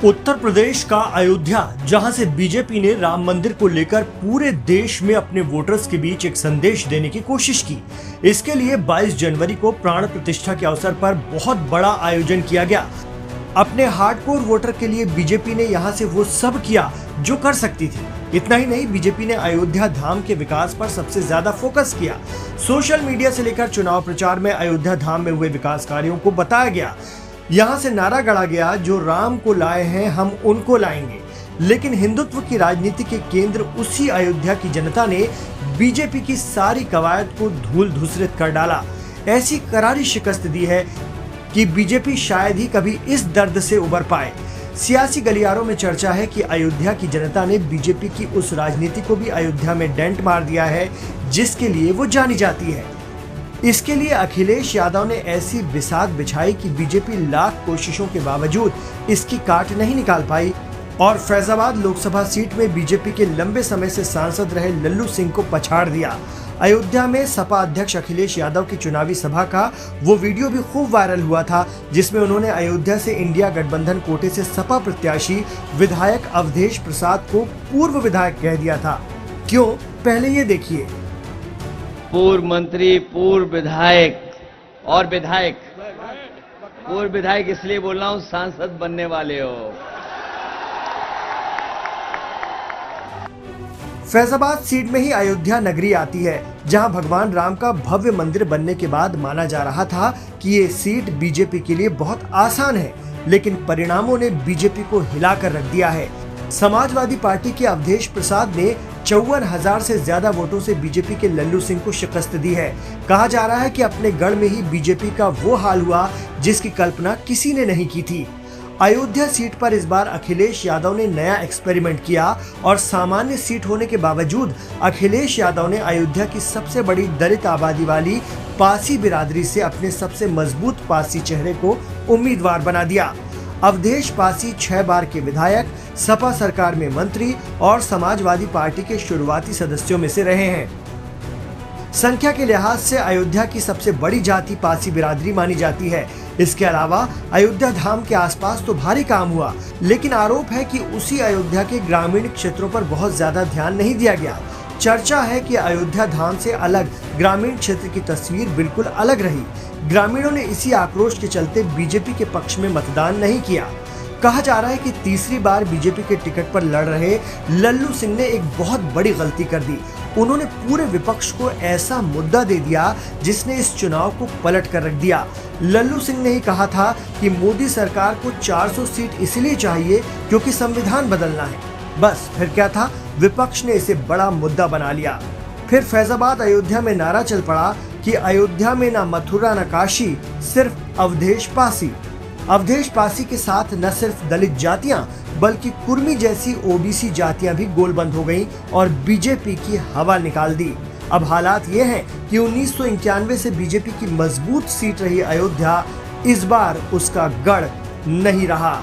उत्तर प्रदेश का अयोध्या, जहां से बीजेपी ने राम मंदिर को लेकर पूरे देश में अपने वोटर्स के बीच एक संदेश देने की कोशिश की। इसके लिए 22 जनवरी को प्राण प्रतिष्ठा के अवसर पर बहुत बड़ा आयोजन किया गया। अपने हार्डकोर वोटर के लिए बीजेपी ने यहां से वो सब किया जो कर सकती थी। इतना ही नहीं, बीजेपी ने अयोध्या धाम के विकास पर सबसे ज्यादा फोकस किया। सोशल मीडिया से लेकर चुनाव प्रचार में अयोध्या धाम में हुए विकास कार्यों को बताया गया। यहाँ से नारा गढ़ा गया, जो राम को लाए हैं हम उनको लाएंगे। लेकिन हिंदुत्व की राजनीति के केंद्र उसी अयोध्या की जनता ने बीजेपी की सारी कवायद को धूल धूसरित कर डाला। ऐसी करारी शिकस्त दी है कि बीजेपी शायद ही कभी इस दर्द से उबर पाए। सियासी गलियारों में चर्चा है कि अयोध्या की जनता ने बीजेपी की उस राजनीति को भी अयोध्या में डेंट मार दिया है जिसके लिए वो जानी जाती है। इसके लिए अखिलेश यादव ने ऐसी बिसात बिछाई कि बीजेपी लाख कोशिशों के बावजूद इसकी काट नहीं निकाल पाई और फैजाबाद लोकसभा सीट में बीजेपी के लंबे समय से सांसद रहे लल्लू सिंह को पछाड़ दिया। अयोध्या में सपा अध्यक्ष अखिलेश यादव की चुनावी सभा का वो वीडियो भी खूब वायरल हुआ था, जिसमें उन्होंने अयोध्या से इंडिया गठबंधन कोटे से सपा प्रत्याशी विधायक अवधेश प्रसाद को पूर्व विधायक कह दिया था। क्यों, पहले ये देखिए। पूर्व मंत्री, पूर्व विधायक और विधायक, पूर्व विधायक इसलिए बोल रहा हूं सांसद बनने वाले हो। फैजाबाद सीट में ही अयोध्या नगरी आती है, जहां भगवान राम का भव्य मंदिर बनने के बाद माना जा रहा था कि ये सीट बीजेपी के लिए बहुत आसान है, लेकिन परिणामों ने बीजेपी को हिलाकर रख दिया है। समाजवादी पार्टी के अवधेश प्रसाद ने 54,000 से ज्यादा वोटों से बीजेपी के लल्लू सिंह को शिकस्त दी है। कहा जा रहा है कि अपने गढ़ में ही बीजेपी का वो हाल हुआ जिसकी कल्पना किसी ने नहीं की थी। अयोध्या सीट पर इस बार अखिलेश यादव ने नया एक्सपेरिमेंट किया और सामान्य सीट होने के बावजूद अखिलेश यादव ने अयोध्या की सबसे बड़ी दलित आबादी वाली पासी बिरादरी से अपने सबसे मजबूत पासी चेहरे को उम्मीदवार बना दिया। अवधेश पासी 6 बार के विधायक, सपा सरकार में मंत्री और समाजवादी पार्टी के शुरुआती सदस्यों में से रहे हैं। संख्या के लिहाज से अयोध्या की सबसे बड़ी जाति पासी बिरादरी मानी जाती है। इसके अलावा अयोध्या धाम के आसपास तो भारी काम हुआ, लेकिन आरोप है कि उसी अयोध्या के ग्रामीण क्षेत्रों पर बहुत ज्यादा ध्यान नहीं दिया गया। चर्चा है कि अयोध्या धाम से अलग ग्रामीण क्षेत्र की तस्वीर बिल्कुल अलग रही। ग्रामीणों ने इसी आक्रोश के चलते बीजेपी के पक्ष में मतदान नहीं किया। कहा जा रहा है कि तीसरी बार बीजेपी के टिकट पर लड़ रहे लल्लू सिंह ने एक बहुत बड़ी गलती कर दी। उन्होंने पूरे विपक्ष को ऐसा मुद्दा दे दिया जिसने इस चुनाव को पलट कर रख दिया। लल्लू सिंह ने ही कहा था कि मोदी सरकार को 400 सीट इसलिए चाहिए क्योंकि संविधान बदलना है। बस फिर क्या था, विपक्ष ने इसे बड़ा मुद्दा बना लिया। फिर फैजाबाद अयोध्या में नारा चल पड़ा कि अयोध्या में ना मथुरा न काशी, सिर्फ अवधेश पासी। अवधेश पासी के साथ न सिर्फ दलित जातियां बल्कि कुर्मी जैसी ओबीसी जातियां भी गोलबंद हो गईं और बीजेपी की हवा निकाल दी। अब हालात ये हैं कि 1991 से बीजेपी की मजबूत सीट रही अयोध्या इस बार उसका गढ़ नहीं रहा।